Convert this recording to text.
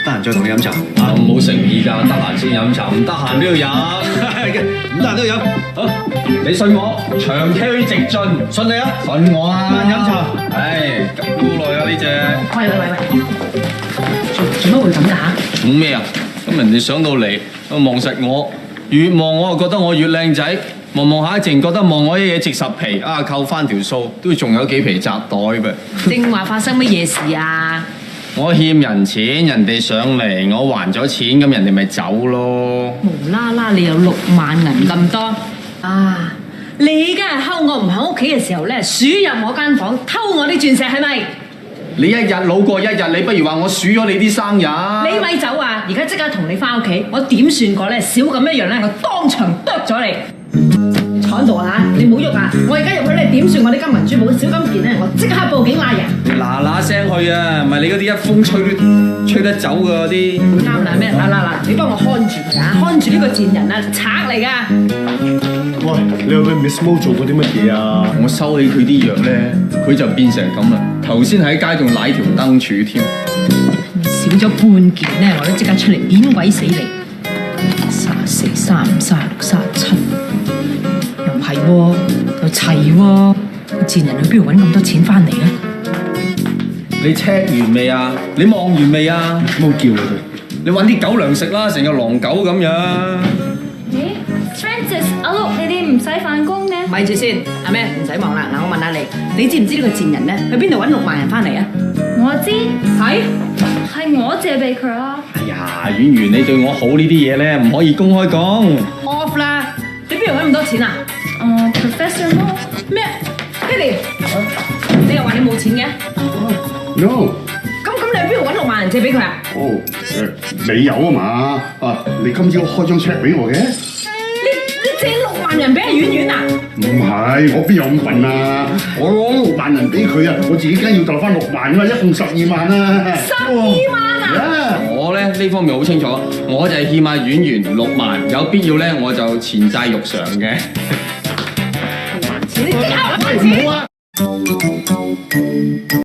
得閒再同你飲茶。啊，冇誠意㗎，得閒先飲茶，唔得閒都要飲，唔得閒都要飲。好，你信我，長驅直進，信你啊！信我啊！得閒飲茶。唉，咁好耐啊呢只。做乜會咁㗎嚇？冇咩啊？咁人哋上到嚟，望實我，越望我就覺得我越靚仔，望望下一陣覺得望我啲嘢值10皮，啊扣翻條數都仲有幾皮扎袋噃。正話發生乜嘢事啊？我欠人錢，人哋上嚟，我還咗錢，咁人哋咪走咯。無啦啦你有6萬銀咁多啊！你梗係睺我唔喺屋企嘅時候咧，鼠入我間房偷我啲鑽石係咪？你一日老過一日，你不如話我數咗你啲生日。你咪走啊！而家即刻同你翻屋企，我點算過咧？少咁一樣咧，我當場剁咗你。坐喺度啊！你唔好喐啊！我而家入去咧點算我啲金銀珠寶、小金件咧？我即刻報警拉人。你嗱聲去啊！唔係你嗰啲一風吹得走㗎嗰啲。啱啦咩？嗱，你幫我看住佢啊！看住呢個賤人啊，賊嚟㗎！喂，你有俾 Miss Mo 做過啲乜嘢啊？我收起佢啲藥咧，佢就變成咁啦。頭先喺街仲舐條燈柱添。少咗半件咧，我都即刻出嚟碾鬼死你！34、35、36、37，又唔係喎，又齊喎，個賤人去邊度揾咁多錢翻嚟咧？你 check 完未啊？你望完未啊？冇叫佢。你揾啲狗糧食啦，成個狼狗咁樣。咦 ，Francis，阿碌，你哋唔使返工嘅？咪住先，阿咩唔使望啦。嗱，我問下你，你知唔知呢個賤人咧去邊度揾6萬人翻嚟啊？我知，係我借俾佢啊。哎呀，婉媛，你對我好呢啲嘢咧，唔可以公開講。 off 啦！你邊度揾咁多錢啊？ Professor Mo，咩 Kitty，你又話你冇錢嘅？ No。咁你去邊度揾6萬人借俾佢啊？哦，你有啊嘛？啊，你今朝開張 check 俾我嘅？你借6萬人俾阿婉婉啊？唔係，我邊有咁笨啊？我攞6萬人俾佢啊，我自己梗要就翻6萬嘛，一共12萬啊12萬啊！我咧呢方面好清楚，我就係欠阿婉媛6萬，有必要咧我就錢債肉償嘅。你即刻還錢！唔好啊！